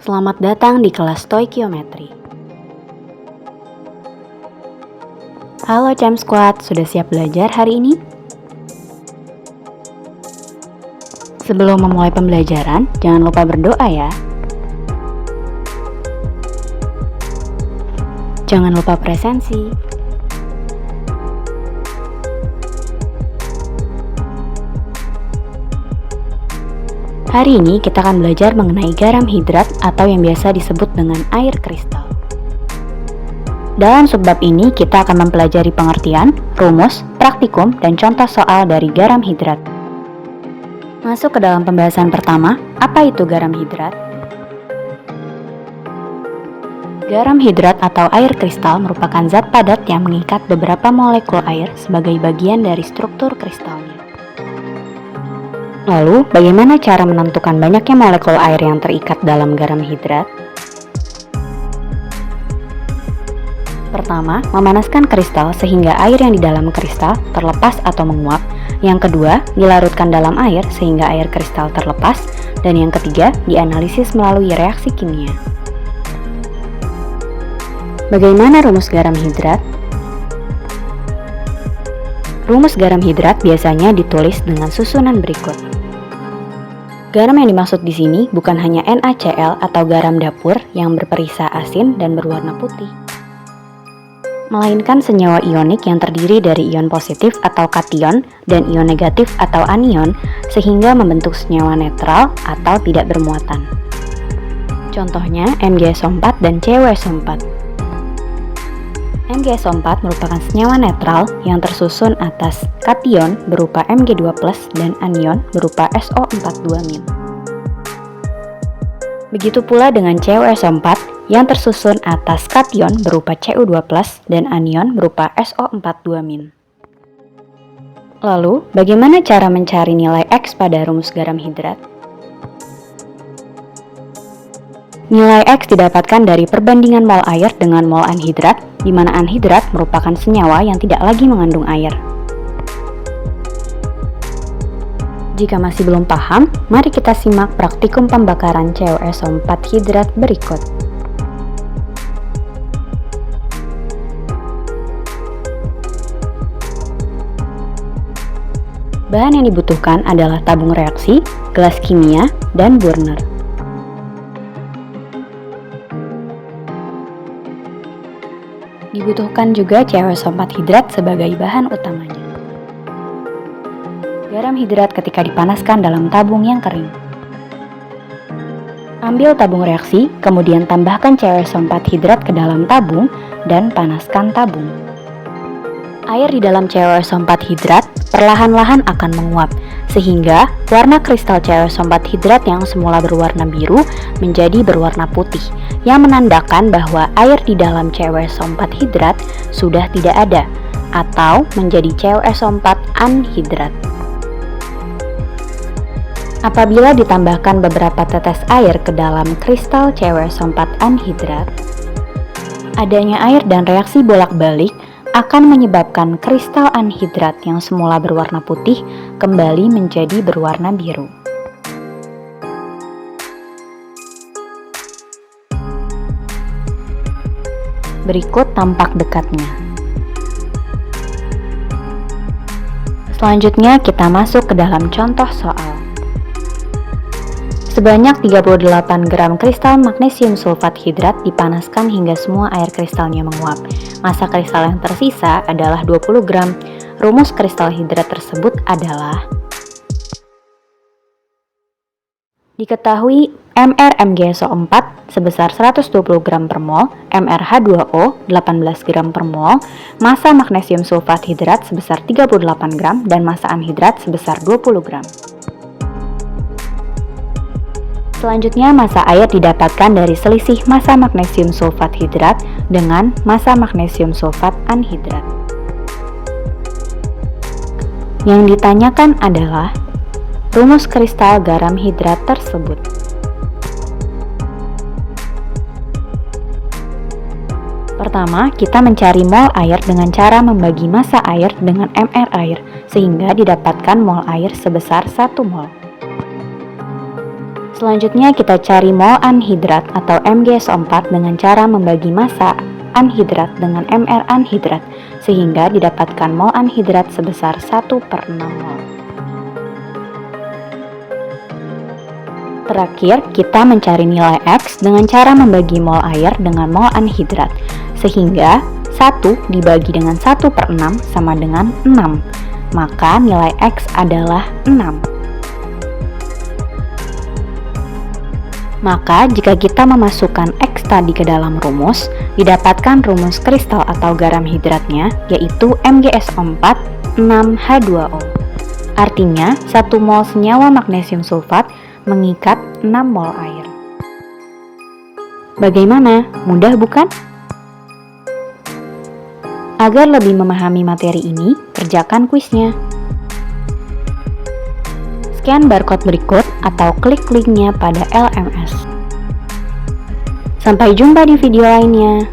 Selamat datang di kelas Stoikiometri. Halo Cam Squad, sudah siap belajar hari ini? Sebelum memulai pembelajaran, jangan lupa berdoa ya. Jangan lupa presensi. Hari ini kita akan belajar mengenai garam hidrat atau yang biasa disebut dengan air kristal. Dalam subbab ini kita akan mempelajari pengertian, rumus, praktikum, dan contoh soal dari garam hidrat. Masuk ke dalam pembahasan pertama, apa itu garam hidrat? Garam hidrat atau air kristal merupakan zat padat yang mengikat beberapa molekul air sebagai bagian dari struktur kristalnya. Lalu, bagaimana cara menentukan banyaknya molekul air yang terikat dalam garam hidrat? Pertama, memanaskan kristal sehingga air yang di dalam kristal terlepas atau menguap. Yang kedua, dilarutkan dalam air sehingga air kristal terlepas. Dan yang ketiga, dianalisis melalui reaksi kimia. Bagaimana rumus garam hidrat? Rumus garam hidrat biasanya ditulis dengan susunan berikut. Garam yang dimaksud di sini bukan hanya NaCl atau garam dapur yang berperisa asin dan berwarna putih, melainkan senyawa ionik yang terdiri dari ion positif atau kation dan ion negatif atau anion sehingga membentuk senyawa netral atau tidak bermuatan. Contohnya MgSO4 dan CuSO4. MgSO4 merupakan senyawa netral yang tersusun atas kation berupa Mg2+ dan anion berupa SO42-. Begitu pula dengan CuSO4 yang tersusun atas kation berupa Cu2+ dan anion berupa SO42-. Lalu, bagaimana cara mencari nilai X pada rumus garam hidrat? Nilai X didapatkan dari perbandingan mol air dengan mol anhidrat, di mana anhidrat merupakan senyawa yang tidak lagi mengandung air. Jika masih belum paham, mari kita simak praktikum pembakaran CuSO4 hidrat berikut. Bahan yang dibutuhkan adalah tabung reaksi, gelas kimia, dan burner. Dibutuhkan juga CuSO4 hidrat sebagai bahan utamanya. Garam hidrat ketika dipanaskan dalam tabung yang kering. Ambil tabung reaksi, kemudian tambahkan CuSO4 hidrat ke dalam tabung dan panaskan tabung. Air di dalam CuSO4 hidrat perlahan-lahan akan menguap, sehingga warna kristal CuSO4 hidrat yang semula berwarna biru menjadi berwarna putih, yang menandakan bahwa air di dalam CuSO4 hidrat sudah tidak ada, atau menjadi CuSO4 anhidrat. Apabila ditambahkan beberapa tetes air ke dalam kristal CuSO4 anhidrat, adanya air dan reaksi bolak-balik akan menyebabkan kristal anhidrat yang semula berwarna putih kembali menjadi berwarna biru. Berikut tampak dekatnya. Selanjutnya kita masuk ke dalam contoh soal. Sebanyak 38 gram kristal magnesium sulfat hidrat dipanaskan hingga semua air kristalnya menguap. Massa kristal yang tersisa adalah 20 gram. Rumus kristal hidrat tersebut adalah: diketahui MrMgSO4 sebesar 120 gram per mol, MrH2O 18 gram per mol, massa magnesium sulfat hidrat sebesar 38 gram, dan massa anhidrat sebesar 20 gram. Selanjutnya, massa air didapatkan dari selisih massa magnesium sulfat hidrat dengan massa magnesium sulfat anhidrat. Yang ditanyakan adalah rumus kristal garam hidrat tersebut. Pertama, kita mencari mol air dengan cara membagi massa air dengan Mr air, sehingga didapatkan mol air sebesar 1 mol. Selanjutnya kita cari mol anhidrat atau MgSO4 dengan cara membagi massa anhidrat dengan Mr anhidrat sehingga didapatkan mol anhidrat sebesar 1/6 mol. Terakhir, kita mencari nilai X dengan cara membagi mol air dengan mol anhidrat sehingga 1 dibagi dengan 1/6 sama dengan 6. Maka nilai X adalah 6. Maka jika kita memasukkan X tadi ke dalam rumus, didapatkan rumus kristal atau garam hidratnya yaitu MgSO4 6H2O. Artinya 1 mol senyawa magnesium sulfat mengikat 6 mol air. Bagaimana? Mudah bukan? Agar lebih memahami materi ini, kerjakan kuisnya. Scan barcode berikut atau klik linknya pada LMS. Sampai jumpa di video lainnya.